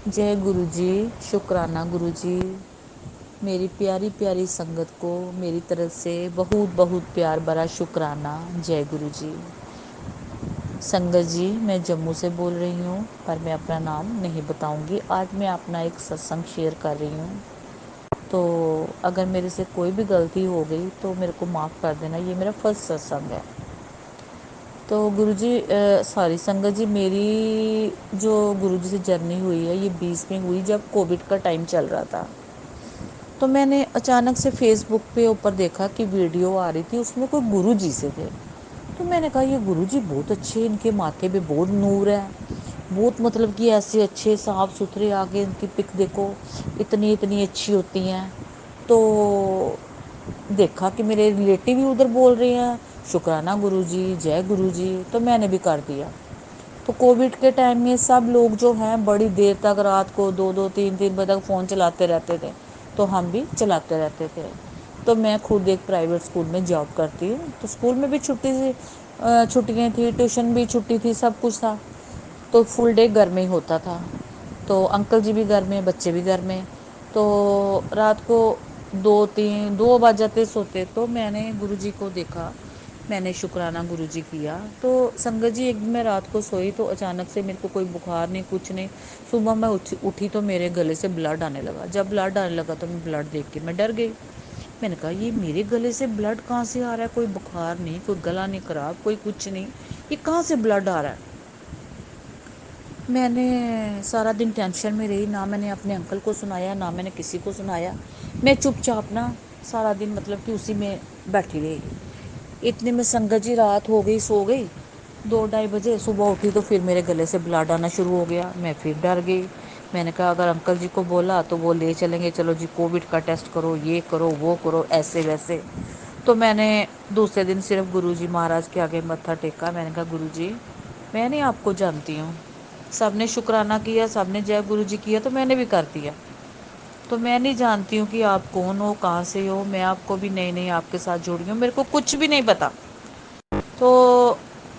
जय गुरु जी। शुक्राना गुरु जी। मेरी प्यारी प्यारी संगत को मेरी तरफ से बहुत बहुत प्यार भरा शुक्राना। जय गुरु जी। संगत जी, मैं जम्मू से बोल रही हूँ, पर मैं अपना नाम नहीं बताऊँगी। आज मैं अपना एक सत्संग शेयर कर रही हूँ, तो अगर मेरे से कोई भी गलती हो गई तो मेरे को माफ़ कर देना। ये मेरा फर्स्ट सत्संग है। तो गुरुजी, सॉरी संगत जी, मेरी जो गुरुजी से जर्नी हुई है ये 20 में हुई, जब कोविड का टाइम चल रहा था। तो मैंने अचानक से फेसबुक पे ऊपर देखा कि वीडियो आ रही थी, उसमें कोई गुरुजी से थे। तो मैंने कहा ये गुरुजी बहुत अच्छे, इनके माथे पे बहुत नूर है, बहुत मतलब कि ऐसे अच्छे साफ सुथरे, आगे इनकी पिक देखो इतनी इतनी अच्छी होती हैं। तो देखा कि मेरे रिलेटिव भी उधर बोल रहे हैं शुक्राना गुरुजी, जय गुरुजी, तो मैंने भी कर दिया। तो कोविड के टाइम में सब लोग जो हैं बड़ी देर तक, रात को 2-2 3-3 बजे तक फ़ोन चलाते रहते थे, तो हम भी चलाते रहते थे। तो मैं खुद एक प्राइवेट स्कूल में जॉब करती हूँ, तो स्कूल में भी छुट्टियाँ थी, ट्यूशन भी छुट्टी थी, सब कुछ था। तो फुल डे घर में ही होता था। तो अंकल जी भी घर में, बच्चे भी घर में। तो रात को 2 बज जाते सोते, तो मैंने गुरुजी को देखा, मैंने शुक्राना गुरुजी किया। तो संगत जी, एक दिन मैं रात को सोई तो अचानक से मेरे को कोई बुखार नहीं, कुछ नहीं। सुबह मैं उठी तो मेरे गले से ब्लड आने लगा। जब ब्लड आने लगा तो मैं ब्लड देख के मैं डर गई। मैंने कहा ये मेरे गले से ब्लड कहाँ से आ रहा है? कोई बुखार नहीं, कोई गला नहीं खराब, कोई कुछ नहीं, ये कहाँ से ब्लड आ रहा है? मैंने सारा दिन टेंशन में रही, ना मैंने अपने अंकल को सुनाया, ना मैंने किसी को सुनाया। मैं चुपचाप ना सारा दिन मतलब कि उसी में बैठी रही। इतने में संगत जी रात हो गई, सो गई। 2-2:30 बजे सुबह उठी तो फिर मेरे गले से ब्लड आना शुरू हो गया। मैं फिर डर गई। मैंने कहा अगर अंकल जी को बोला तो वो ले चलेंगे, चलो जी कोविड का टेस्ट करो, ये करो वो करो, ऐसे वैसे। तो मैंने दूसरे दिन सिर्फ गुरुजी महाराज के आगे मत्था टेका। मैंने कहा गुरुजी, मैं नहीं आपको जानती हूँ, सबने शुक्राना किया, सबने जय गुरु जी किया, तो मैंने भी कर दिया। तो मैं नहीं जानती हूँ कि आप कौन हो, कहाँ से हो, मैं आपको भी नई नई आपके साथ जुड़ी हूँ, मेरे को कुछ भी नहीं पता। तो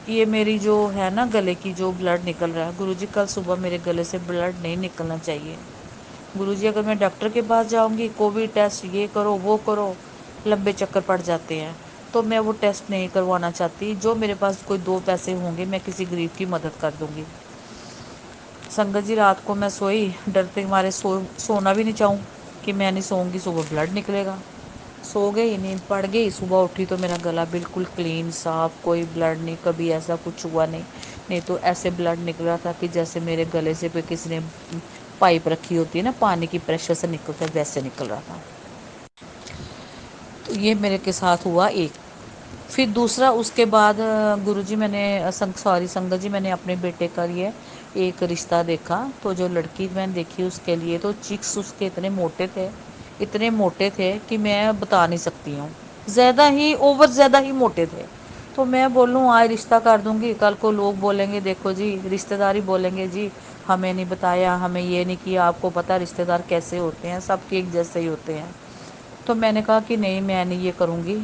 ये मेरी जो है ना गले की जो ब्लड निकल रहा है, गुरुजी कल सुबह मेरे गले से ब्लड नहीं निकलना चाहिए। गुरुजी अगर मैं डॉक्टर के पास जाऊंगी, कोविड टेस्ट ये करो वो करो, लंबे चक्कर पड़ जाते हैं, तो मैं वो टेस्ट नहीं करवाना चाहती। जो मेरे पास कोई 2 पैसे होंगे मैं किसी गरीब की मदद कर दूंगी। संगत जी रात को मैं सोई, डरते मारे सोना भी नहीं चाहूँ कि मैं नहीं सोऊंगी, सुबह ब्लड निकलेगा। सो गई, नींद पड़ गई, सुबह उठी तो मेरा गला बिल्कुल क्लीन साफ, कोई ब्लड नहीं, कभी ऐसा कुछ हुआ नहीं। नहीं तो ऐसे ब्लड निकल रहा था कि जैसे मेरे गले से पे किसी ने पाइप रखी होती है ना, पानी की प्रेशर से निकलता है, वैसे निकल रहा था। तो ये मेरे के साथ हुआ एक। फिर दूसरा, उसके बाद गुरुजी मैंने सॉरी संगत जी, मैंने अपने बेटे का लिए एक रिश्ता देखा। तो जो लड़की मैंने देखी उसके लिए तो चिक्स उसके इतने मोटे थे, इतने मोटे थे कि मैं बता नहीं सकती हूँ। ज़्यादा ही ओवर, ज़्यादा ही मोटे थे। तो मैं बोलूँ आज रिश्ता कर दूँगी, कल को लोग बोलेंगे देखो जी रिश्तेदारी, बोलेंगे जी हमें नहीं बताया, हमें ये नहीं किया। आपको पता रिश्तेदार कैसे होते हैं, सबके एक जैसे ही होते हैं। तो मैंने कहा कि नहीं, मैं नहीं ये करूँगी।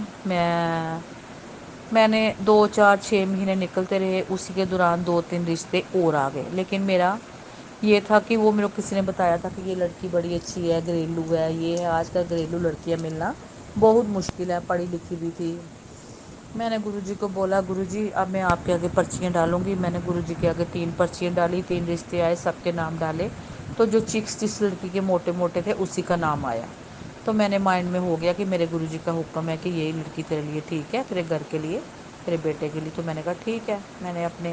मैंने 2-4-6 महीने निकलते रहे, उसी के दौरान 2-3 रिश्ते और आ गए। लेकिन मेरा ये था कि वो मेरे को किसी ने बताया था कि ये लड़की बड़ी अच्छी है, घरेलू है, ये है। आजकल घरेलू लड़कियां मिलना बहुत मुश्किल है, पढ़ी लिखी भी थी। मैंने गुरुजी को बोला गुरुजी अब मैं आपके आगे पर्चियाँ डालूंगी। मैंने गुरुजी के आगे 3 पर्चियाँ डाली, 3 रिश्ते आए, सबके नाम डाले। तो जो चिक्स जिस लड़की के मोटे मोटे थे उसी का नाम आया। तो मैंने माइंड में हो गया कि मेरे गुरुजी का हुक्म है कि यही लड़की तेरे लिए ठीक है, तेरे घर के लिए, तेरे बेटे के लिए। तो मैंने कहा ठीक है। मैंने अपने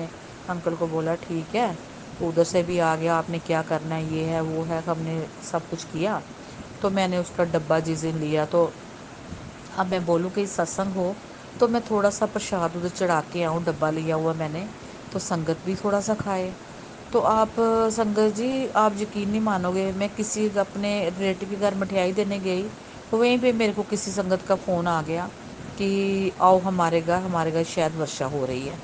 अंकल को बोला ठीक है, उधर से भी आ गया, आपने क्या करना है, ये है वो है, हमने सब कुछ किया। तो मैंने उसका डब्बा जिस दिन लिया, तो अब मैं बोलूँ कि सत्संग हो तो मैं थोड़ा सा प्रसाद उधर चढ़ा के आऊँ, डब्बा लिया हुआ मैंने, तो संगत भी थोड़ा सा खाए। तो आप संगत जी, आप यकीन नहीं मानोगे, मैं किसी अपने रिलेटिव के घर मिठाई देने गई, तो वहीं पे मेरे को किसी संगत का फ़ोन आ गया कि आओ हमारे घर शायद वर्षा हो रही है।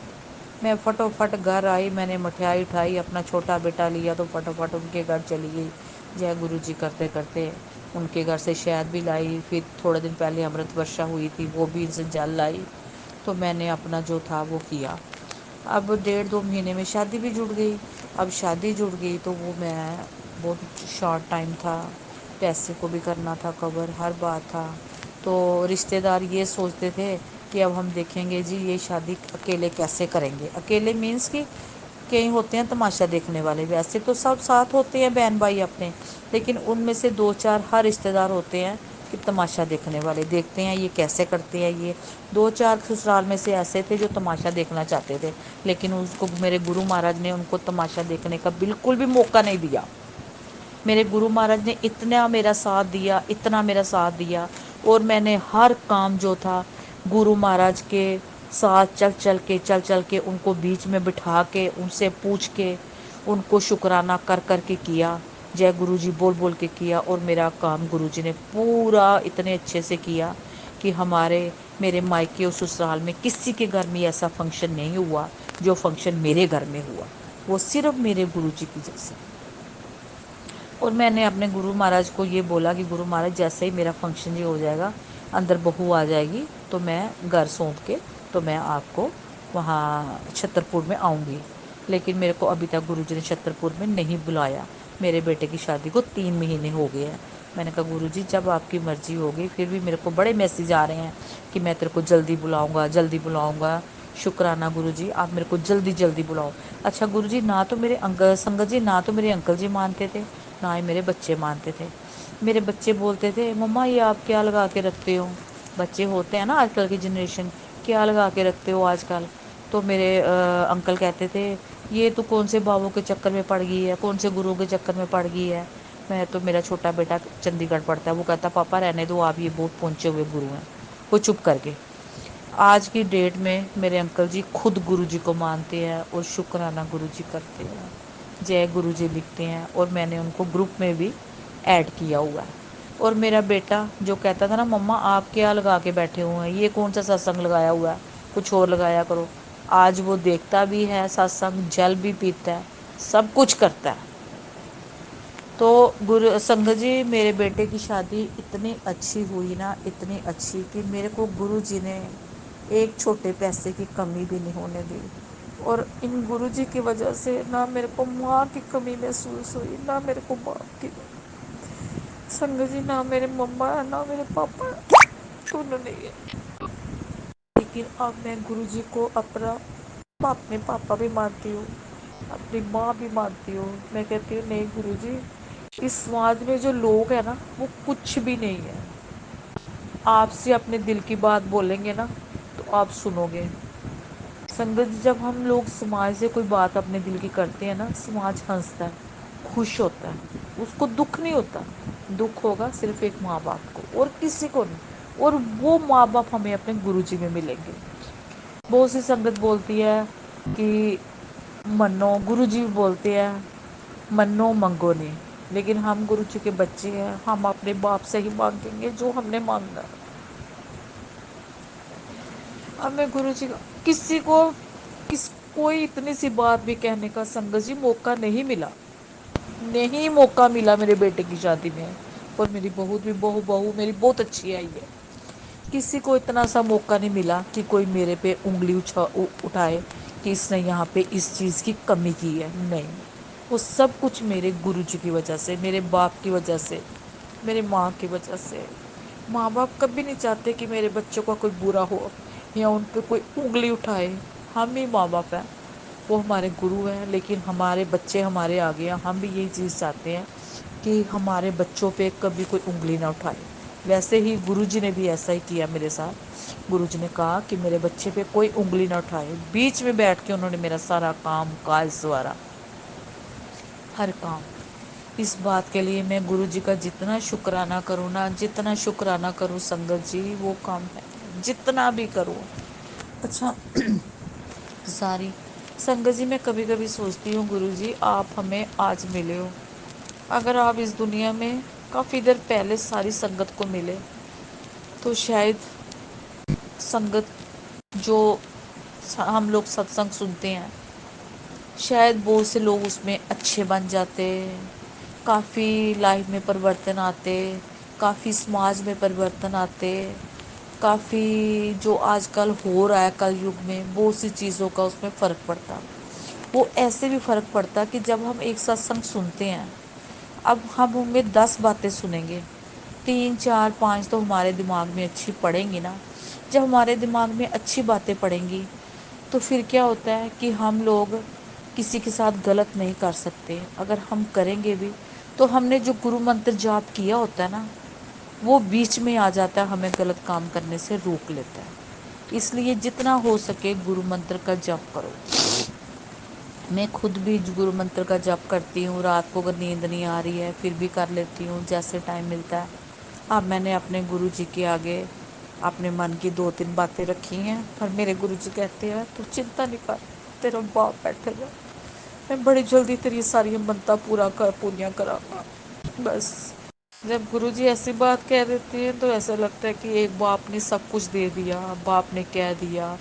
मैं फटोफट घर आई, मैंने मिठाई उठाई, अपना छोटा बेटा लिया तो फटोफट उनके घर चली गई। जय गुरु जी करते करते उनके घर से शहद भी लाई। फिर थोड़े दिन पहले अमृत वर्षा हुई थी, वो भी इनसे जल लाई। तो मैंने अपना जो था वो किया। अब 1.5-2 महीने में शादी भी जुड़ गई। अब शादी जुड़ गई तो वो मैं बहुत शॉर्ट टाइम था, पैसे को भी करना था कवर, हर बात था। तो रिश्तेदार ये सोचते थे कि अब हम देखेंगे जी ये शादी अकेले कैसे करेंगे। अकेले मीन्स कि कई होते हैं तमाशा देखने वाले, वैसे तो सब साथ होते हैं बहन भाई अपने, लेकिन उनमें से दो चार हर रिश्तेदार होते हैं कि तमाशा देखने वाले, देखते हैं ये कैसे करते हैं। ये दो चार ससुराल में से ऐसे थे जो तमाशा देखना चाहते थे, लेकिन उसको मेरे गुरु महाराज ने उनको तमाशा देखने का बिल्कुल भी मौका नहीं दिया। मेरे गुरु महाराज ने इतना मेरा साथ दिया, इतना मेरा साथ दिया, और मैंने हर काम जो था गुरु महाराज के साथ चल चल के उनको बीच में बिठा के उनसे पूछ के उनको शुक्राना कर कर के किया, जय गुरु जी बोल बोल के किया। और मेरा काम गुरु जी ने पूरा इतने अच्छे से किया कि हमारे मेरे मायके और ससुराल में किसी के घर में ऐसा फंक्शन नहीं हुआ जो फंक्शन मेरे घर में हुआ, वो सिर्फ मेरे गुरु जी की वजह से। और मैंने अपने गुरु महाराज को ये बोला कि गुरु महाराज जैसे ही मेरा फंक्शन ये हो जाएगा, अंदर बहू आ जाएगी, तो मैं घर सौंप के तो मैं आपको वहाँ छतरपुर में आऊँगी। लेकिन मेरे को अभी तक गुरु जी ने छतरपुर में नहीं बुलाया। मेरे बेटे की शादी को 3 महीने हो गए हैं। मैंने कहा गुरु जी जब आपकी मर्ज़ी होगी, फिर भी मेरे को बड़े मैसेज आ रहे हैं कि मैं तेरे को जल्दी बुलाऊँगा, जल्दी बुलाऊँगा। शुक्राना गुरु जी, आप मेरे को जल्दी जल्दी बुलाओ। अच्छा गुरु जी, ना तो मेरे अंकल संगत जी, ना तो मेरे अंकल जी मानते थे, ना ही मेरे बच्चे मानते थे। मेरे बच्चे बोलते थे मम्मा ये आप क्या लगा के रखते हो, बच्चे होते हैं ना आजकल की जनरेशन, क्या लगा के रखते हो आजकल। तो मेरे अंकल कहते थे ये तो कौन से बाबू के चक्कर में पड़ गई है, कौन से गुरु के चक्कर में पड़ गई है। मैं तो मेरा छोटा बेटा चंडीगढ़ पढ़ता है, वो कहता पापा रहने दो, आप ये बहुत पहुँचे हुए गुरु हैं। वो चुप करके आज की डेट में मेरे अंकल जी खुद गुरु जी को मानते हैं और शुक्राना गुरु जी करते हैं, जय गुरु जी लिखते हैं, और मैंने उनको ग्रुप में भी ऐड किया हुआ है। और मेरा बेटा जो कहता था ना मम्मा आप क्या लगा के बैठे हुए हैं, ये कौन सा सत्संग लगाया हुआ है, कुछ और लगाया करो, आज वो देखता भी है सत्संग, जल भी पीता है, सब कुछ करता है। तो गुरु संगत जी मेरे बेटे की शादी इतनी अच्छी हुई ना, इतनी अच्छी कि मेरे को गुरु जी ने एक छोटे पैसे की कमी भी नहीं होने दी। और इन गुरु जी की वजह से ना मेरे को माँ की कमी महसूस हुई, ना मेरे को बाप की। संगत जी ना मेरे मम्मा है ना मेरे पापा है, दोनों नहीं है। लेकिन अब मैं गुरु जी को अपने पापा भी मानती हूँ, अपनी माँ भी मानती हूँ। मैं कहती हूँ नहीं गुरु जी, इस समाज में जो लोग हैं ना वो कुछ भी नहीं है। आपसे अपने दिल की बात बोलेंगे ना तो आप सुनोगे। संगत जी जब हम लोग समाज से कोई बात अपने दिल की करते हैं ना, समाज हंसता है, खुश होता है, उसको दुख नहीं होता। दुख होगा सिर्फ एक माँ बाप को और किसी को नहीं, और वो माँ बाप हमें अपने गुरु जी में मिलेंगे। बहुत सी संगत बोलती है कि मनो, गुरु जी बोलते हैं मनो मंगो नहीं, लेकिन हम गुरु जी के बच्चे हैं, हम अपने बाप से ही मांगेंगे जो हमने मांगना है। हमें गुरु जी किसी को किस कोई इतनी सी बात भी कहने का संगत जी मौका नहीं मिला, नहीं मौका मिला मेरे बेटे की शादी में। और मेरी बहू भी बहू बहू मेरी बहुत अच्छी आई है, किसी को इतना सा मौका नहीं मिला कि कोई मेरे पे उंगली उठाए कि इसने यहाँ पे इस चीज़ की कमी की है। नहीं, वो सब कुछ मेरे गुरु जी की वजह से, मेरे बाप की वजह से, मेरे माँ की वजह से। माँ बाप कभी नहीं चाहते कि मेरे बच्चों का कोई बुरा हो या उन पर कोई उंगली उठाए। हम ही माँ बाप हैं, वो हमारे गुरु हैं, लेकिन हमारे बच्चे हमारे आगे हैं। हम भी यही चीज़ चाहते हैं कि हमारे बच्चों पे कभी कोई उंगली ना उठाए। वैसे ही गुरु जी ने भी ऐसा ही किया मेरे साथ। गुरु जी ने कहा कि मेरे बच्चे पे कोई उंगली ना उठाए, बीच में बैठ के उन्होंने मेरा सारा काम काज सवारा, हर काम। इस बात के लिए मैं गुरु जी का जितना शुक्राना करूँ ना, जितना शुक्राना करूँ संगत जी वो कम है, जितना भी करूँ। अच्छा सारी संगत जी मैं कभी कभी सोचती हूँ गुरु जी आप हमें आज मिले हो, अगर आप इस दुनिया में काफ़ी देर पहले सारी संगत को मिले तो शायद संगत जो हम लोग सत्संग सुनते हैं, शायद बहुत से लोग उसमें अच्छे बन जाते, काफ़ी लाइफ में परिवर्तन आते, काफ़ी समाज में परिवर्तन आते, काफ़ी जो आजकल हो रहा है कल युग में बहुत सी चीज़ों का उसमें फ़र्क पड़ता। वो ऐसे भी फ़र्क पड़ता कि जब हम एक सत्संग सुनते हैं, अब हम उनमें 10 बातें सुनेंगे, 3 4 5 तो हमारे दिमाग में अच्छी पड़ेंगी ना। जब हमारे दिमाग में अच्छी बातें पड़ेंगी तो फिर क्या होता है कि हम लोग किसी के साथ गलत नहीं कर सकते। अगर हम करेंगे भी तो हमने जो गुरु मंत्र जाप किया होता है ना, वो बीच में आ जाता है, हमें गलत काम करने से रोक लेता है। इसलिए जितना हो सके गुरु मंत्र का जप करो। मैं खुद भी गुरु मंत्र का जप करती हूँ, रात को अगर नींद नहीं आ रही है फिर भी कर लेती हूँ जैसे टाइम मिलता है। अब मैंने अपने गुरु जी के आगे अपने मन की 2 3 बातें रखी हैं, पर मेरे गुरु जी कहते हैं तू चिंता नहीं कर, तेरा बाप बैठेगा, मैं बड़ी जल्दी तेरी सारी मनता पूरियाँ कराँगा। बस जब गुरुजी ऐसी बात कह देते हैं तो ऐसा लगता है कि एक बाप ने सब कुछ दे दिया, बाप ने कह दिया।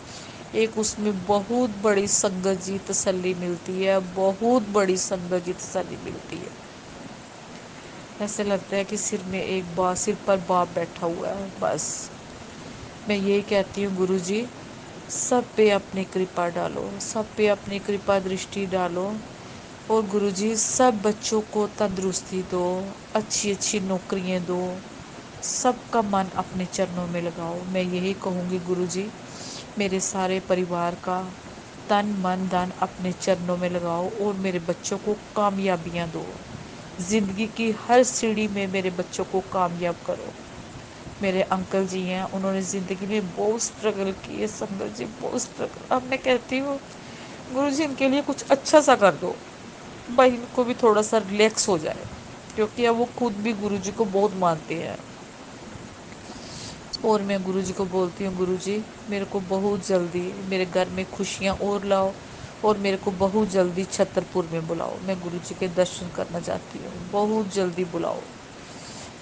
एक उसमें बहुत बड़ी संगत जी तसल्ली मिलती है, बहुत बड़ी संगत जी तसल्ली मिलती है। ऐसे लगता है कि सिर पर बाप बैठा हुआ है। बस मैं यही कहती हूँ गुरुजी, सब पे अपनी कृपा डालो, सब पे अपनी कृपा दृष्टि डालो। और गुरुजी सब बच्चों को तंदुरुस्ती दो, अच्छी अच्छी नौकरियाँ दो, सबका मन अपने चरणों में लगाओ। मैं यही कहूँगी गुरुजी, मेरे सारे परिवार का तन मन धन अपने चरणों में लगाओ और मेरे बच्चों को कामयाबियाँ दो। ज़िंदगी की हर सीढ़ी में मेरे बच्चों को कामयाब करो। मेरे अंकल जी हैं, उन्होंने ज़िंदगी में बहुत स्ट्रगल किए संगत जी, बहुत स्ट्रगल। अब मैं कहती हूँ गुरुजी इनके लिए कुछ अच्छा सा कर दो भाई, इनको भी थोड़ा सा रिलैक्स हो जाए, क्योंकि अब वो खुद भी गुरुजी को बहुत मानते हैं। और मैं गुरुजी को बोलती हूँ गुरुजी मेरे को बहुत जल्दी मेरे घर में खुशियाँ और लाओ, और मेरे को बहुत जल्दी छतरपुर में बुलाओ, मैं गुरुजी के दर्शन करना चाहती हूँ, बहुत जल्दी बुलाओ।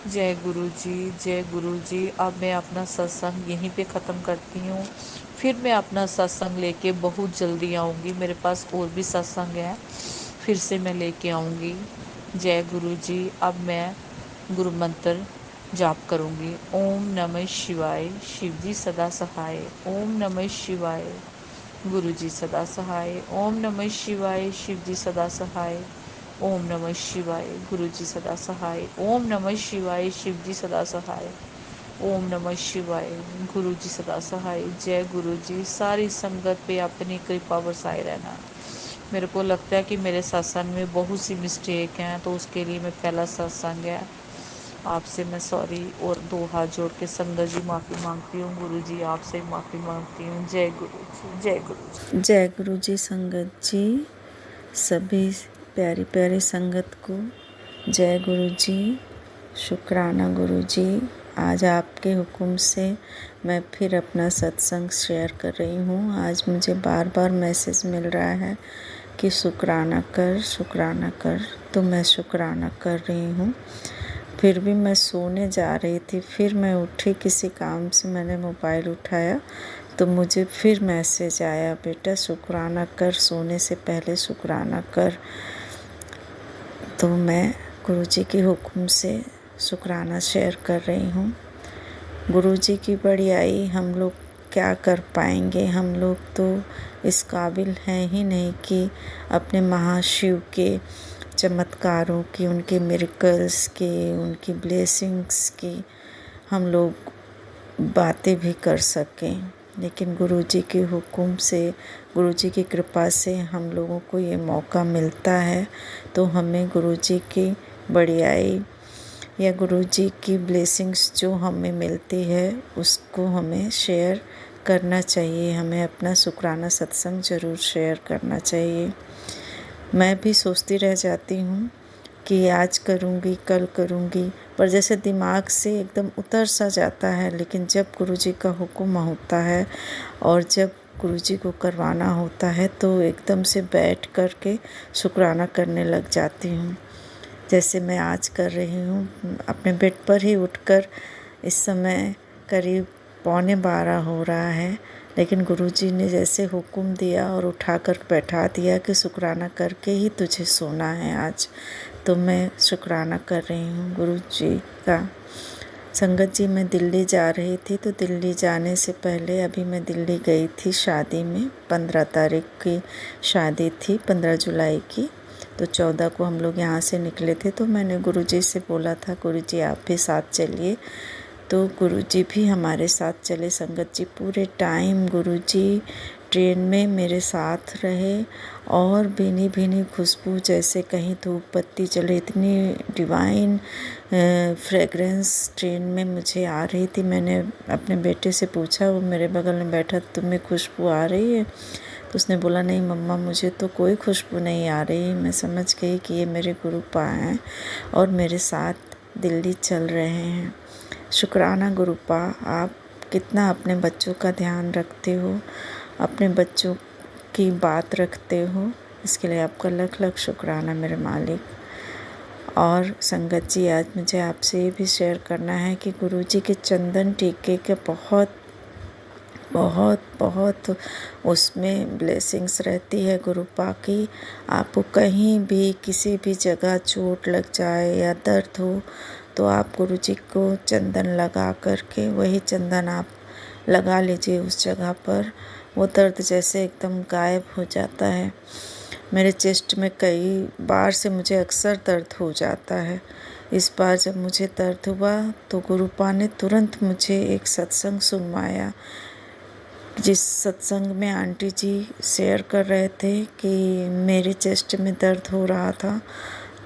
जय गुरु जी, जय गुरु जी। अब मैं अपना सत्संग यहीं पे ख़त्म करती हूँ, फिर मैं अपना सत्संग लेके बहुत जल्दी आऊँगी, मेरे पास और भी सत्संग है, फिर से मैं लेके आऊँगी। जय गुरु जी। अब मैं गुरु मंत्र जाप करूँगी। ओम नमः शिवाय, शिव जी सदा सहाय। ओम नमः शिवाय, गुरु जी सदा सहाय। ओम नमः शिवाय, शिव जी सदा सहाय। ओम नमः शिवाय, गुरु जी सदा सहाय। ओम नमः शिवाय, शिव जी सदा सहाय। ओम नमः शिवाय, गुरु जी सदा सहाय। जय गुरु जी। सारी संगत पे अपनी कृपा बरसाए रहना। मेरे को लगता है कि मेरे सत्संग में बहुत सी मिस्टेक हैं, तो उसके लिए मैं पहला सत्संग है, आपसे मैं सॉरी और 2 हाथ जोड़ के संगत जी माफ़ी मांगती हूँ। गुरु जी आपसे माफ़ी मांगती हूँ। जय गुरु जी, जय गुरु जी। जय गुरु जी। संगत जी, सभी प्यारी प्यारी संगत को जय गुरु जी, शुक्राना गुरु जी। आज आपके हुक्म से मैं फिर अपना सत्संग शेयर कर रही हूँ। आज मुझे बार बार मैसेज मिल रहा है कि शुक्राना कर, शुक्राना कर, तो मैं शुक्राना कर रही हूँ। फिर भी मैं सोने जा रही थी, फिर मैं उठी, किसी काम से मैंने मोबाइल उठाया तो मुझे फिर मैसेज आया, बेटा शुक्राना कर, सोने से पहले शुक्राना कर। तो मैं गुरुजी के हुक्म से शुक्राना शेयर कर रही हूँ। गुरुजी की बड़ाई हम लोग क्या कर पाएंगे, हम लोग तो इस काबिल हैं ही नहीं कि अपने महाशिव के चमत्कारों की, उनके मिरेकल्स की, उनकी ब्लेसिंग्स की हम लोग बातें भी कर सकें। लेकिन गुरुजी के हुक्म से, गुरुजी की कृपा से हम लोगों को ये मौका मिलता है, तो हमें गुरुजी की बड़ाई या गुरुजी की ब्लेसिंग्स जो हमें मिलती है उसको हमें शेयर करना चाहिए। हमें अपना शुक्राना सत्संग ज़रूर शेयर करना चाहिए। मैं भी सोचती रह जाती हूँ कि आज करूँगी, कल करूँगी, पर जैसे दिमाग से एकदम उतर सा जाता है। लेकिन जब गुरुजी का हुक्म होता है और जब गुरुजी को करवाना होता है तो एकदम से बैठ कर के शुक्राना करने लग जाती हूँ, जैसे मैं आज कर रही हूँ। अपने बेड पर ही उठकर, इस समय करीब 11:15 हो रहा है, लेकिन गुरुजी ने जैसे हुक्म दिया और उठाकर बैठा दिया कि शुक्राना करके ही तुझे सोना है आज, तो मैं शुक्राना कर रही हूँ गुरुजी का। संगत जी, मैं दिल्ली जा रही थी, तो दिल्ली जाने से पहले अभी मैं दिल्ली गई थी शादी में। 15 तारीख की शादी थी, 15 जुलाई की। तो 14 को हम लोग यहाँ से निकले थे। तो मैंने गुरुजी से बोला था, गुरुजी आप भी साथ चलिए। तो गुरुजी भी हमारे साथ चले। संगत जी पूरे टाइम गुरुजी ट्रेन में मेरे साथ रहे और भीनी भीनी खुशबू, जैसे कहीं धूप बत्ती चले, इतनी डिवाइन फ्रेगरेंस ट्रेन में मुझे आ रही थी। मैंने अपने बेटे से पूछा, वो मेरे बगल में बैठा, तुम्हें खुशबू आ रही है? तो उसने बोला नहीं मम्मा, मुझे तो कोई खुशबू नहीं आ रही। मैं समझ गई कि ये मेरे गुरुपा हैं और मेरे साथ दिल्ली चल रहे हैं। शुक्राना गुरुपा, आप कितना अपने बच्चों का ध्यान रखते हो, अपने बच्चों की बात रखते हो, इसके लिए आपका लख लख शुक्राना मेरे मालिक। और संगत जी, आज मुझे आपसे ये भी शेयर करना है कि गुरुजी के चंदन टीके के बहुत बहुत बहुत उसमें ब्लेसिंग्स रहती है गुरुपा की। आपको कहीं भी किसी भी जगह चोट लग जाए या दर्द हो तो आप गुरुजी को चंदन लगा करके, वही चंदन आप लगा लीजिए उस जगह पर, वो दर्द जैसे एकदम गायब हो जाता है। मेरे चेस्ट में कई बार से मुझे अक्सर दर्द हो जाता है। इस बार जब मुझे दर्द हुआ तो गुरुपा ने तुरंत मुझे एक सत्संग सुनवाया, जिस सत्संग में आंटी जी शेयर कर रहे थे कि मेरे चेस्ट में दर्द हो रहा था।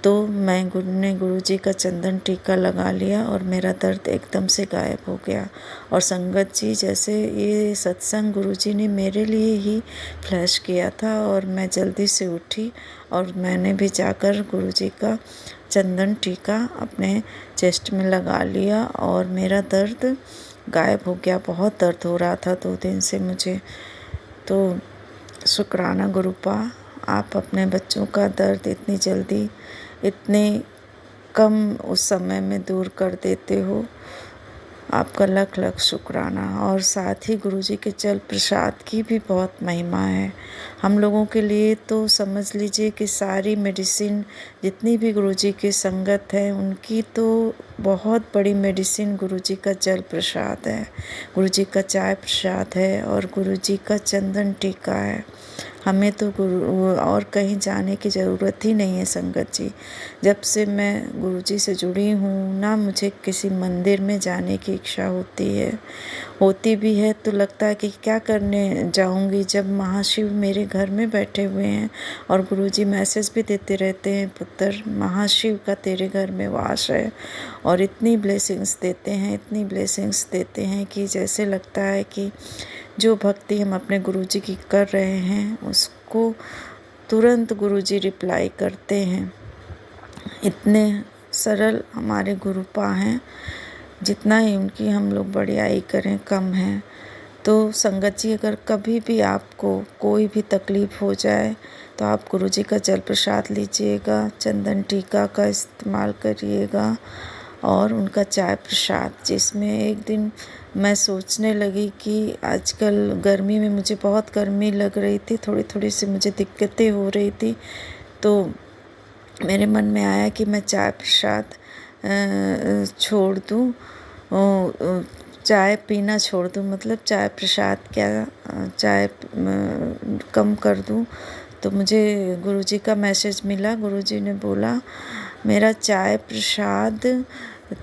तो मैं गुरुजी का चंदन टीका लगा लिया और मेरा दर्द एकदम से गायब हो गया। और संगत जी, जैसे ये सत्संग गुरुजी ने मेरे लिए ही फ्लैश किया था और मैं जल्दी से उठी और मैंने भी जाकर गुरुजी का चंदन टीका अपने चेस्ट में लगा लिया और मेरा दर्द गायब हो गया। बहुत दर्द हो रहा था 2 दिन से मुझे। तो शुक्राना गुरुपा, आप अपने बच्चों का दर्द इतनी जल्दी, इतने कम उस समय में दूर कर देते हो, आपका लख लख शुक्राना। और साथ ही गुरुजी के जल प्रसाद की भी बहुत महिमा है। हम लोगों के लिए तो समझ लीजिए कि सारी मेडिसिन, जितनी भी गुरुजी की संगत है, उनकी तो बहुत बड़ी मेडिसिन गुरुजी का जल प्रसाद है, गुरुजी का चाय प्रसाद है और गुरुजी का चंदन टीका है। हमें तो गुरु और कहीं जाने की ज़रूरत ही नहीं है संगत जी। जब से मैं गुरुजी से जुड़ी हूँ ना, मुझे किसी मंदिर में जाने की इच्छा होती भी है तो लगता है कि क्या करने जाऊँगी, जब महाशिव मेरे घर में बैठे हुए हैं और गुरुजी मैसेज भी देते रहते हैं, पुत्र महाशिव का तेरे घर में वास है। और इतनी ब्लेसिंग्स देते हैं, इतनी ब्लेसिंग्स देते हैं कि जैसे लगता है कि जो भक्ति हम अपने गुरुजी की कर रहे हैं उसको तुरंत गुरुजी रिप्लाई करते हैं। इतने सरल हमारे गुरुपा हैं, जितना ही उनकी हम लोग बड़ाई करें कम है। तो संगत जी, अगर कभी भी आपको कोई भी तकलीफ़ हो जाए तो आप गुरुजी का जल प्रसाद लीजिएगा, चंदन टीका का इस्तेमाल करिएगा और उनका चाय प्रसाद, जिसमें एक दिन मैं सोचने लगी कि आजकल गर्मी में मुझे बहुत गर्मी लग रही थी, थोड़ी थोड़ी सी मुझे दिक्कतें हो रही थी। तो मेरे मन में आया कि मैं चाय प्रसाद छोड़ दूँ, चाय पीना छोड़ दूँ, मतलब चाय प्रसाद क्या, चाय कम कर दूँ। तो मुझे गुरुजी का मैसेज मिला, गुरुजी ने बोला मेरा चाय प्रसाद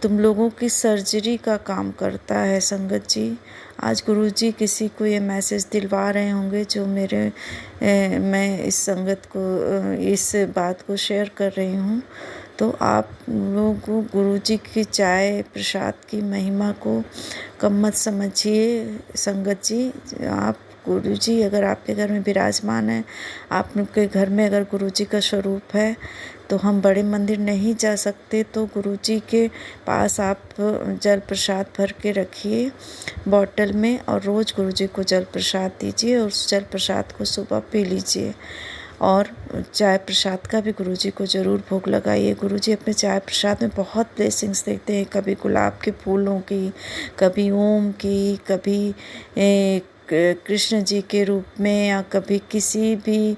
तुम लोगों की सर्जरी का काम करता है। संगत जी, आज गुरुजी किसी को ये मैसेज दिलवा रहे होंगे जो मैं इस संगत को इस बात को शेयर कर रही हूँ। तो आप लोग गुरुजी की चाय प्रसाद की महिमा को कम मत समझिए। संगत जी, आप गुरुजी अगर आपके घर में विराजमान है, आपके घर में अगर गुरुजी का स्वरूप है, तो हम बड़े मंदिर नहीं जा सकते तो गुरुजी के पास आप जल प्रसाद भर के रखिए बॉटल में और रोज़ गुरुजी को जल प्रसाद दीजिए और उस जल प्रसाद को सुबह पी लीजिए। और चाय प्रसाद का भी गुरुजी को ज़रूर भोग लगाइए। गुरुजी अपने चाय प्रसाद में बहुत ब्लेसिंग्स देते हैं, कभी गुलाब के फूलों की, कभी ओम की, कभी कृष्ण जी के रूप में, या कभी किसी भी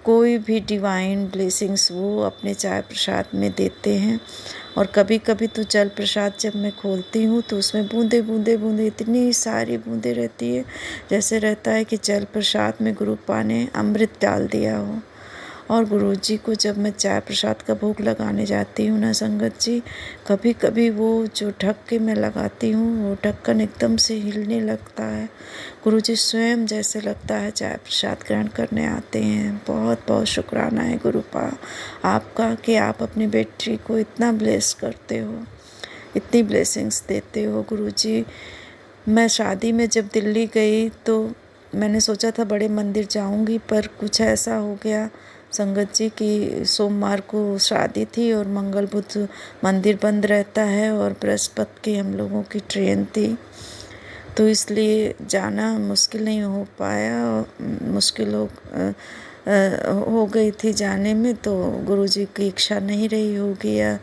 कोई भी डिवाइन ब्लेसिंग्स वो अपने चाय प्रसाद में देते हैं। और कभी कभी तो जल प्रसाद जब मैं खोलती हूँ तो उसमें बूंदे बूंदे बूंदे, इतनी सारी बूंदे रहती है, जैसे रहता है कि जल प्रसाद में गुरुपा ने अमृत डाल दिया हो। और गुरुजी को जब मैं चाय प्रसाद का भोग लगाने जाती हूँ ना संगत जी, कभी कभी वो जो ढक्के मैं लगाती हूँ वो ढक्कन एकदम से हिलने लगता है। गुरुजी स्वयं जैसे लगता है चाय प्रसाद ग्रहण करने आते हैं। बहुत बहुत शुक्राना है गुरुपा आपका कि आप अपनी बेटी को इतना ब्लेस करते हो, इतनी ब्लेसिंग्स देते हो गुरुजी। मैं शादी में जब दिल्ली गई तो मैंने सोचा था बड़े मंदिर जाऊंगी, पर कुछ ऐसा हो गया संगत जी कि सोमवार को शादी थी और मंगल बुध मंदिर बंद रहता है और बृहस्पति की हम लोगों की ट्रेन थी, तो इसलिए जाना मुश्किल नहीं हो पाया, मुश्किल हो गई थी जाने में। तो गुरुजी की इच्छा नहीं रही होगी या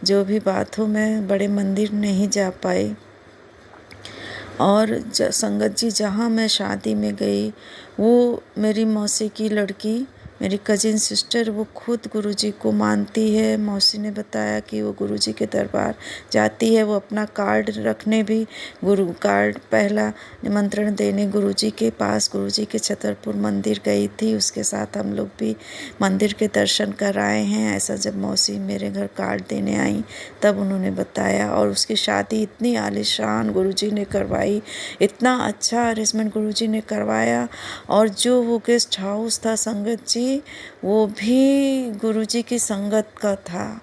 जो भी बात हो, मैं बड़े मंदिर नहीं जा पाई। और संगत जी जहाँ मैं शादी में गई वो मेरी मौसी की लड़की, मेरी कजिन सिस्टर, वो खुद गुरुजी को मानती है। मौसी ने बताया कि वो गुरुजी के दरबार जाती है। वो अपना कार्ड रखने भी गुरु कार्ड पहला निमंत्रण देने गुरुजी के पास गुरुजी के छतरपुर मंदिर गई थी। उसके साथ हम लोग भी मंदिर के दर्शन कर आए हैं। ऐसा जब मौसी मेरे घर कार्ड देने आई तब उन्होंने बताया। और उसकी शादी इतनी आलीशान गुरुजी ने करवाई, इतना अच्छा अरेंजमेंट गुरुजी ने करवाया। और जो वो गेस्ट हाउस था संगत जी, वो भी गुरुजी की संगत का था।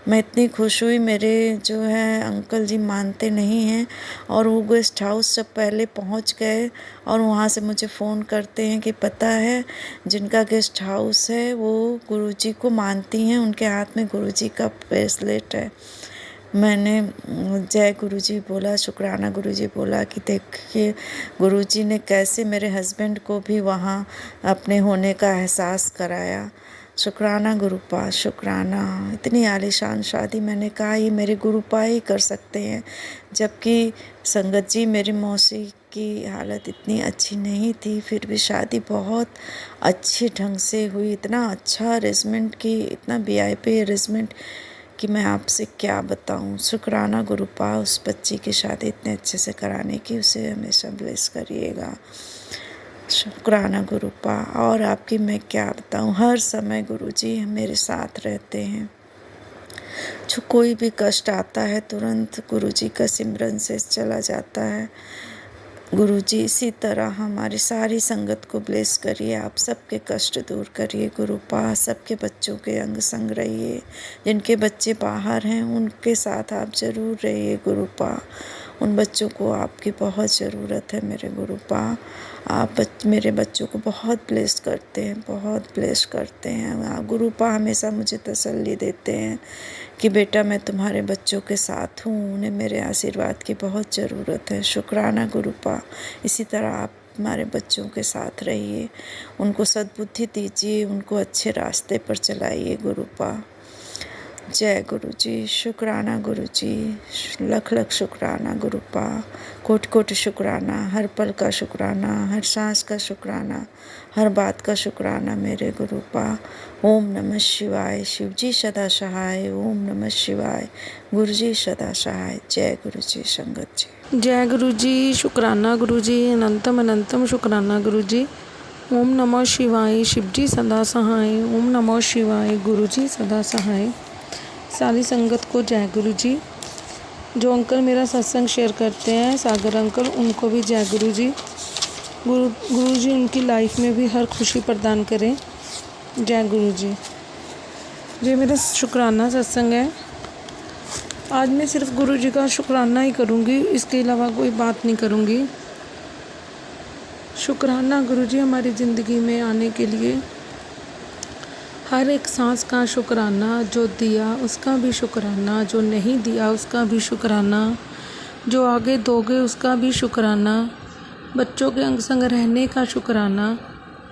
मैं इतनी खुश हुई। मेरे जो है अंकल जी मानते नहीं हैं और वो गेस्ट हाउस जब पहले पहुंच गए और वहाँ से मुझे फ़ोन करते हैं कि पता है जिनका गेस्ट हाउस है वो गुरुजी को मानती हैं, उनके हाथ में गुरुजी का ब्रेसलेट है। मैंने जय गुरुजी बोला, शुक्राना गुरुजी बोला कि देखिए गुरुजी ने कैसे मेरे हस्बैंड को भी वहाँ अपने होने का एहसास कराया। शुक्राना गुरुपा, शुक्राना। इतनी आलीशान शादी, मैंने कहा ये मेरे गुरुपा ही कर सकते हैं। जबकि संगत जी मेरी मौसी की हालत इतनी अच्छी नहीं थी, फिर भी शादी बहुत अच्छे ढंग से हुई। इतना अच्छा अरेंजमेंट की, इतना VIP अरेंजमेंट कि मैं आपसे क्या बताऊं। शुक्राना गुरुपा उस बच्ची की शादी इतने अच्छे से कराने की, उसे हमेशा ब्लेस करिएगा। शुक्राना गुरुपा। और आपकी मैं क्या बताऊं, हर समय गुरुजी मेरे साथ रहते हैं। जो कोई भी कष्ट आता है तुरंत गुरुजी का सिमरन से चला जाता है। गुरुजी इसी तरह हमारी सारी संगत को ब्लेस करिए, आप सबके कष्ट दूर करिए गुरुपा। सबके बच्चों के अंग संग रहिए, जिनके बच्चे बाहर हैं उनके साथ आप ज़रूर रहिए गुरुपा। उन बच्चों को आपकी बहुत ज़रूरत है मेरे गुरुपा। आप मेरे बच्चों को बहुत ब्लेस करते हैं, बहुत ब्लेस करते हैं। गुरुपा हमेशा मुझे तसल्ली देते हैं कि बेटा मैं तुम्हारे बच्चों के साथ हूँ, उन्हें मेरे आशीर्वाद की बहुत ज़रूरत है। शुक्राना गुरुपा। इसी तरह आप हमारे बच्चों के साथ रहिए, उनको सद्बुद्धि दीजिए, उनको अच्छे रास्ते पर चलाइए गुरुपा। जय गुरुजी, शुक्राना गुरुजी, लख लख शुक्राना गुरुपा। कोटि कोटि शुक्राना, हर पल का शुक्राना, हर सांस का शुक्राना, हर बात का शुक्राना मेरे गुरुपा। ओम नमः शिवाय। शिवजी सदा सहाय। ओम नमः शिवाय। गुरुजी सदा सहाय। जय गुरुजी संगत जी। जय गुरुजी, शुक्राना गुरुजी, अनंतम अनंतम शुक्राना गुरुजी। ओम नमः शिवाय। शिवजी सदा सहाय। ओम नमः शिवाय। गुरुजी सदा सहाय। सारी संगत को जय गुरुजी। जो अंकल मेरा सत्संग शेयर करते हैं, सागर अंकल, उनको भी जय गुरुजी। गुरुजी उनकी लाइफ में भी हर खुशी प्रदान करें। जय गुरुजी। ये मेरा शुक्राना सत्संग है। आज मैं सिर्फ गुरुजी का शुक्राना ही करूँगी, इसके अलावा कोई बात नहीं करूँगी। शुक्राना गुरुजी हमारी ज़िंदगी में आने के लिए। हर एक सांस का शुक्राना, जो दिया उसका भी शुक्राना, जो नहीं दिया उसका भी शुक्राना, जो आगे दोगे उसका भी शुक्राना, बच्चों के अंग संग रहने का शुक्राना,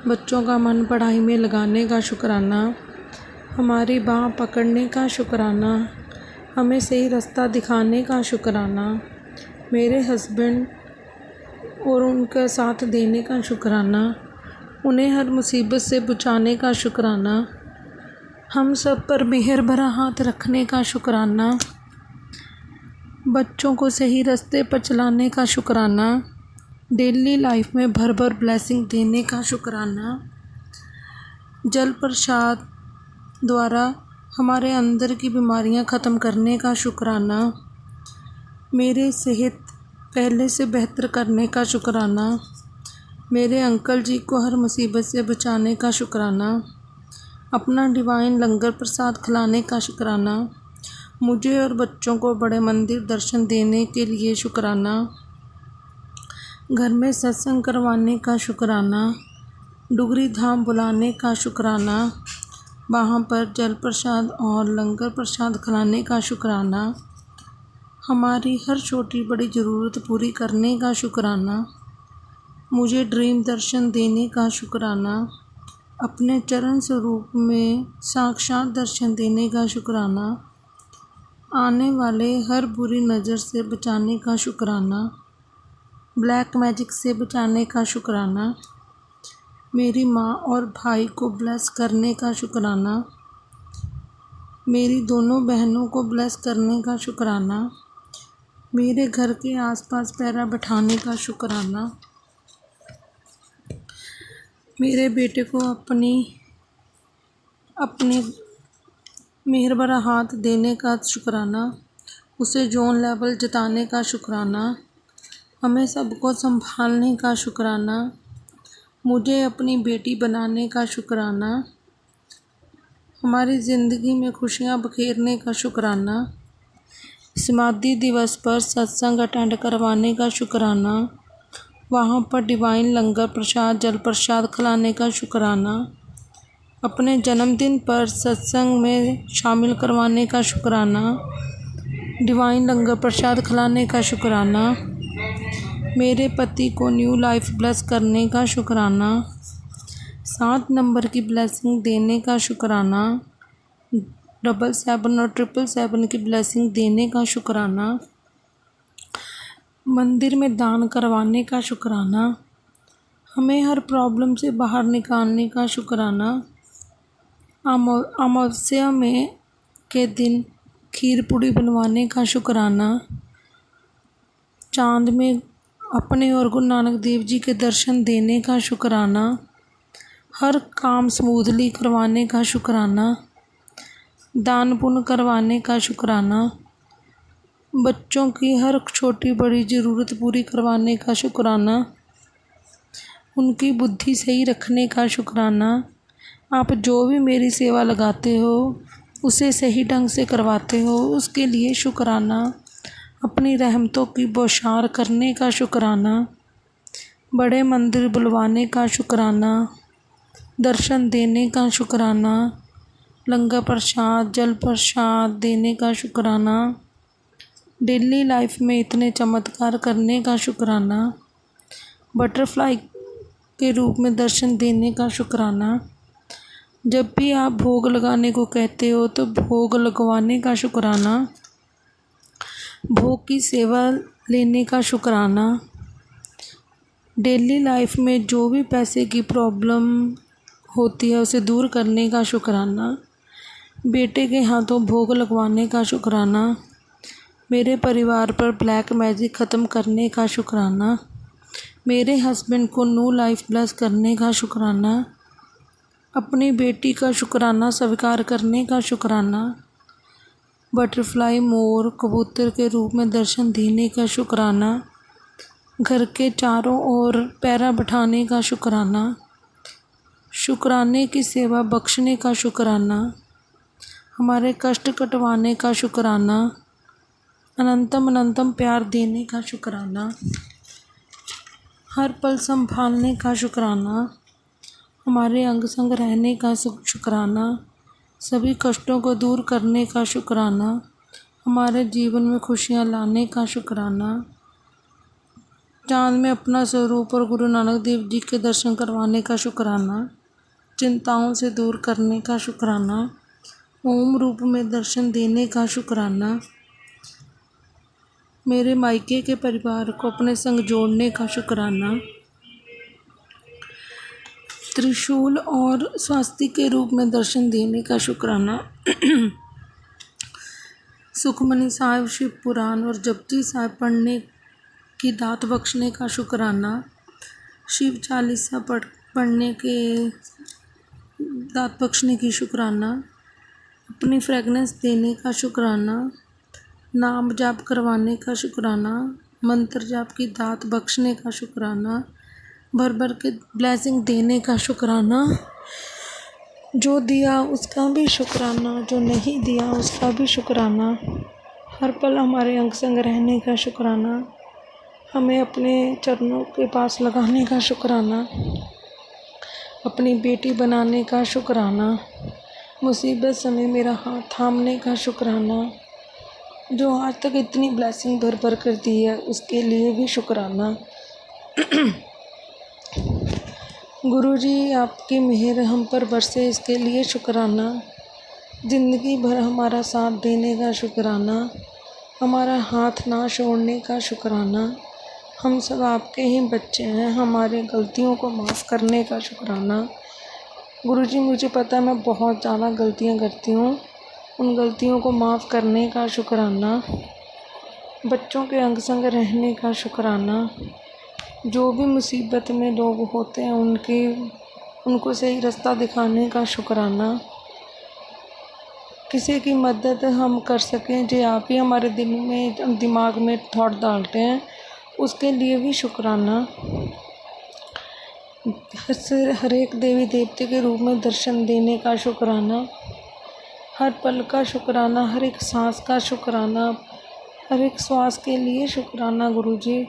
बच्चों का मन पढ़ाई में लगाने का शुक्राना, हमारी बाँह पकड़ने का शुक्राना, हमें सही रास्ता दिखाने का शुक्राना, मेरे हस्बैंड और उनका साथ देने का शुक्राना, उन्हें हर मुसीबत से बचाने का शुक्राना, हम सब पर मेहर भरा हाथ रखने का शुक्राना, बच्चों को सही रास्ते पर चलाने का शुक्राना, डेली लाइफ में भर भर ब्लेसिंग देने का शुक्राना, जल प्रसाद द्वारा हमारे अंदर की बीमारियां ख़त्म करने का शुक्राना, मेरे सेहत पहले से बेहतर करने का शुक्राना, मेरे अंकल जी को हर मुसीबत से बचाने का शुक्राना, अपना डिवाइन लंगर प्रसाद खिलाने का शुक्राना, मुझे और बच्चों को बड़े मंदिर दर्शन देने के लिए शुक्राना, घर में सत्संग करवाने का शुक्राना, डुगरी धाम बुलाने का शुक्राना, वहाँ पर जल प्रसाद और लंगर प्रसाद खिलाने का शुक्राना, हमारी हर छोटी बड़ी ज़रूरत पूरी करने का शुक्राना, मुझे ड्रीम दर्शन देने का शुक्राना, अपने चरण स्वरूप में साक्षात दर्शन देने का शुक्राना, आने वाले हर बुरी नज़र से बचाने का शुक्राना, ब्लैक मैजिक से बचाने का शुक्राना, मेरी माँ और भाई को ब्लेस करने का शुक्राना, मेरी दोनों बहनों को ब्लेस करने का शुक्राना, मेरे घर के आसपास पैरा बिठाने का शुक्राना, मेरे बेटे को अपने मेहर भरा हाथ देने का शुक्राना, उसे जोन लेवल जिताने का शुक्राना, हमें सबको संभालने का शुक्राना, मुझे अपनी बेटी बनाने का शुक्राना, हमारी ज़िंदगी में खुशियाँ बखेरने का शुक्राना, समाधि दिवस पर सत्संग अटेंड करवाने का शुक्राना, वहाँ पर डिवाइन लंगर प्रसाद जल प्रसाद खिलाने का शुक्राना, अपने जन्मदिन पर सत्संग में शामिल करवाने का शुक्राना, डिवाइन लंगर प्रसाद खिलाने का शुक्राना, मेरे पति को न्यू लाइफ ब्लेस करने का शुक्राना, 7 नंबर की ब्लेसिंग देने का शुक्राना, 777 और 777 की ब्लेसिंग देने का शुक्राना, मंदिर में दान करवाने का शुक्राना, हमें हर प्रॉब्लम से बाहर निकालने का शुक्राना, अमावस्या में के दिन खीर पूड़ी बनवाने का शुक्राना, चांद में अपने और गुरु नानक देव जी के दर्शन देने का शुक्राना, हर काम स्मूथली करवाने का शुक्राना, दान पुण्य करवाने का शुक्राना, बच्चों की हर छोटी बड़ी ज़रूरत पूरी करवाने का शुक्राना, उनकी बुद्धि सही रखने का शुक्राना, आप जो भी मेरी सेवा लगाते हो उसे सही ढंग से करवाते हो उसके लिए शुक्राना, अपनी रहमतों की बौछार करने का शुक्राना, बड़े मंदिर बुलवाने का शुक्राना, दर्शन देने का शुक्राना, लंगर प्रसाद जल प्रसाद देने का शुक्राना, डेली लाइफ में इतने चमत्कार करने का शुक्राना, बटरफ्लाई के रूप में दर्शन देने का शुक्राना, जब भी आप भोग लगाने को कहते हो तो भोग लगवाने का शुक्राना, भोग की सेवा लेने का शुक्राना, डेली लाइफ में जो भी पैसे की प्रॉब्लम होती है उसे दूर करने का शुक्राना, बेटे के हाथों भोग लगवाने का शुक्राना, मेरे परिवार पर ब्लैक मैजिक ख़त्म करने का शुक्राना, मेरे हस्बैंड को न्यू लाइफ ब्लेस करने का शुक्राना, अपनी बेटी का शुक्राना स्वीकार करने का शुक्राना, बटरफ्लाई मोर कबूतर के रूप में दर्शन देने का शुक्राना, घर के चारों ओर पैरा बिठाने का शुक्राना, शुक्राने की सेवा बख्शने का शुक्राना, हमारे कष्ट कटवाने का शुक्राना, अनंतम अनंतम प्यार देने का शुक्राना, हर पल संभालने का शुक्राना, हमारे अंग संग रहने का शुक्राना, सभी कष्टों को दूर करने का शुक्राना, हमारे जीवन में खुशियाँ लाने का शुक्राना, चाँद में अपना स्वरूप और गुरु नानक देव जी के दर्शन करवाने का शुक्राना, चिंताओं से दूर करने का शुक्राना, ओम रूप में दर्शन देने का शुक्राना, मेरे मायके के परिवार को अपने संग जोड़ने का शुक्राना, त्रिशूल और स्वास्तिक के रूप में दर्शन देने का शुक्राना, सुखमनी साहिब शिव पुराण और जपजी साहिब पढ़ने की दात बख्शने का शुक्राना, शिव चालीसा पढ़ने के दांत बख्शने की शुक्राना, अपनी फ्रेगनेंस देने का शुक्राना, नाम जाप करवाने का शुक्राना, मंत्र जाप की दात बख्शने का शुक्राना, भर भर के ब्लेसिंग देने का शुक्राना, जो दिया उसका भी शुक्राना, जो नहीं दिया उसका भी शुक्राना, हर पल हमारे अंग संग रहने का शुक्राना, हमें अपने चरणों के पास लगाने का शुक्राना, अपनी बेटी बनाने का शुक्राना, मुसीबत समय मेरा हाथ थामने का शुक्राना, जो आज तक इतनी ब्लेसिंग भर भर कर दी है उसके लिए भी शुक्राना। गुरुजी आपकी मेहर हम पर बरसे इसके लिए शुक्राना, ज़िंदगी भर हमारा साथ देने का शुक्राना, हमारा हाथ ना छोड़ने का शुक्राना, हम सब आपके ही बच्चे हैं, हमारे गलतियों को माफ़ करने का शुक्राना। गुरुजी मुझे पता है मैं बहुत ज़्यादा गलतियाँ करती हूँ, उन गलतियों को माफ़ करने का शुक्राना, बच्चों के अंग संग रहने का शुक्राना, जो भी मुसीबत में लोग होते हैं उनको सही रास्ता दिखाने का शुक्राना, किसी की मदद हम कर सकें जो आप ही हमारे दिमाग में थॉट डालते हैं उसके लिए भी शुक्राना। हर एक देवी देवते के रूप में दर्शन देने का शुक्राना, हर पल का शुक्राना, हर एक सांस का शुक्राना, हर एक श्वास के लिए शुक्राना। गुरुजी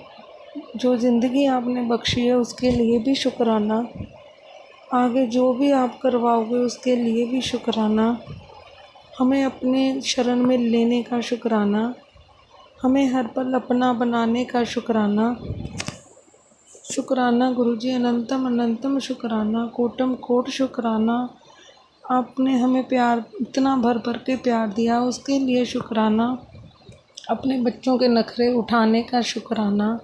जो ज़िंदगी आपने बख्शी है उसके लिए भी शुक्राना, आगे जो भी आप करवाओगे उसके लिए भी शुक्राना, हमें अपने शरण में लेने का शुक्राना, हमें हर पल अपना बनाने का शुक्राना। शुक्राना गुरुजी, अनंतम अनंतम शुक्राना, कोटम कोट शुक्राना। आपने हमें प्यार इतना भर भर के प्यार दिया उसके लिए शुक्राना, अपने बच्चों के नखरे उठाने का शुक्राना,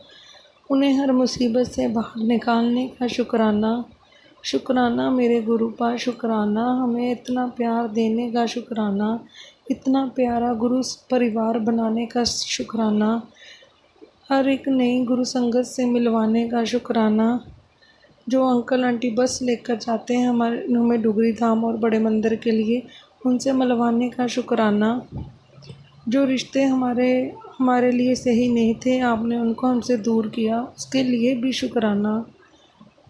उन्हें हर मुसीबत से बाहर निकालने का शुक्राना। शुक्राना मेरे गुरुपा, शुक्राना हमें इतना प्यार देने का शुक्राना, इतना प्यारा गुरु परिवार बनाने का शुक्राना, हर एक नई गुरु संगत से मिलवाने का शुक्राना, जो अंकल आंटी बस लेकर जाते हैं हमें डुगरी धाम और बड़े मंदिर के लिए उनसे मिलवाने का शुक्राना, जो रिश्ते हमारे लिए सही नहीं थे आपने उनको हमसे दूर किया उसके लिए भी शुक्राना,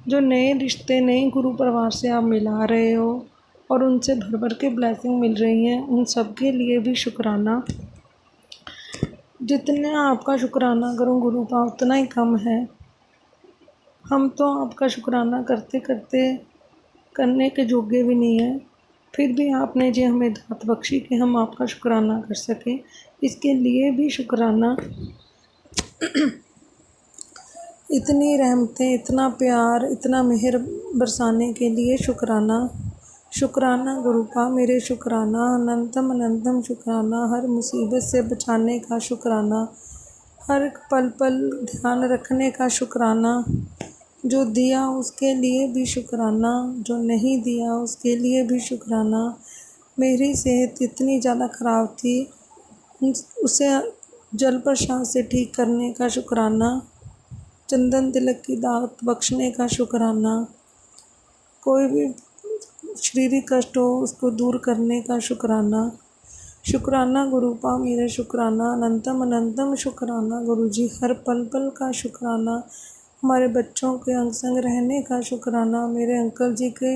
जो नए रिश्ते नए गुरु परिवार से आप मिला रहे हो और उनसे भर भर के ब्लेसिंग मिल रही हैं उन सब के लिए भी शुक्राना। जितना आपका शुक्राना करूं गुरुपा उतना ही कम है, हम तो आपका शुक्राना करते करते करने के योग्य भी नहीं है, फिर भी आपने जो हमें दात बख्शी कि हम आपका शुक्राना कर सकें इसके लिए भी शुक्राना। इतनी रहमतें, इतना प्यार, इतना मेहर बरसाने के लिए शुक्राना। शुक्राना गुरुपा मेरे शुक्राना, अनंतम अनंतम शुक्राना, हर मुसीबत से बचाने का शुक्राना, हर एक पल पल ध्यान रखने का शुक्राना, जो दिया उसके लिए भी शुक्राना, जो नहीं दिया उसके लिए भी शुक्राना। मेरी सेहत इतनी ज़्यादा ख़राब थी उसे जल प्रसाद से ठीक करने का शुक्राना, चंदन तिलक की दात बख्शने का शुक्राना, कोई भी शारीरिक कष्ट हो उसको दूर करने का शुक्राना। शुक्राना गुरुपा मेरे शुक्राना, अनंतम अनंतम शुक्राना गुरुजी, हर पल पल का शुक्राना, हमारे बच्चों के अंग संग रहने का शुक्राना, मेरे अंकल जी के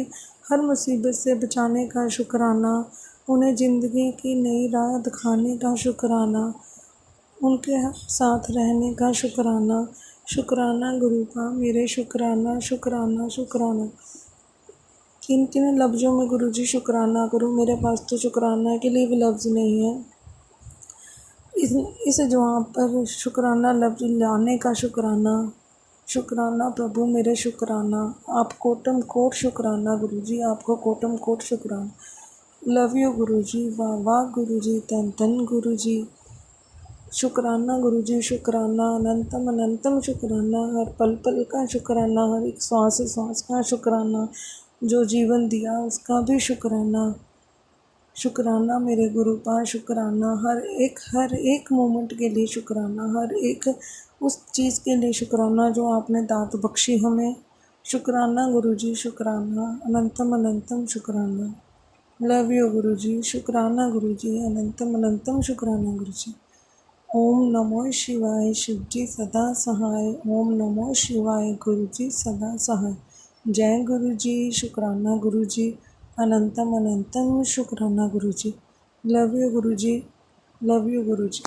हर मुसीबत से बचाने का शुक्राना, उन्हें ज़िंदगी की नई राह दिखाने का शुक्राना, उनके साथ रहने का शुक्राना। शुक्राना गुरुपा मेरे शुक्राना शुक्राना शुक्राना। किन किन लफ्ज़ों में गुरुजी शुक्राना करूँ, मेरे पास तो शुक्राना के लिए भी लफ्ज़ नहीं है। इस जवाब पर शुक्राना लफ्ज़ लाने का शुक्राना। शुक्राना प्रभु मेरे शुक्राना, आप कोटम कोट शुक्राना गुरुजी, आपको कोटम कोट शुक्राना। लव यू गुरुजी, वाह वाह गुरुजी, तन तन गुरुजी। शुक्राना गुरुजी, शुक्राना, अनंतम अनंतम शुक्राना, हर पल पल का शुक्राना, हर एक श्वास श्वास का शुक्राना, जो जीवन दिया उसका भी शुक्राना। शुक्राना मेरे गुरुपा, शुक्राना हर एक मोमेंट के लिए शुक्राना, हर एक उस चीज़ के लिए शुक्राना जो आपने दात बख्शी हमें शुक्राना गुरुजी, शुक्राना, अनंतम अनंतम शुक्राना। लव यू गुरुजी, शुक्राना गुरुजी, अनंतम अनंतम शुक्राना गुरुजी। ओम नमो शिवाय, शिवजी सदा सहाय। ओम नमो शिवाय, गुरुजी सदा सहाय। जय गुरुजी, शुक्राना गुरुजी, अनंतम अनंतम शुक्राना Guruji. Love you Guruji, love you Guruji.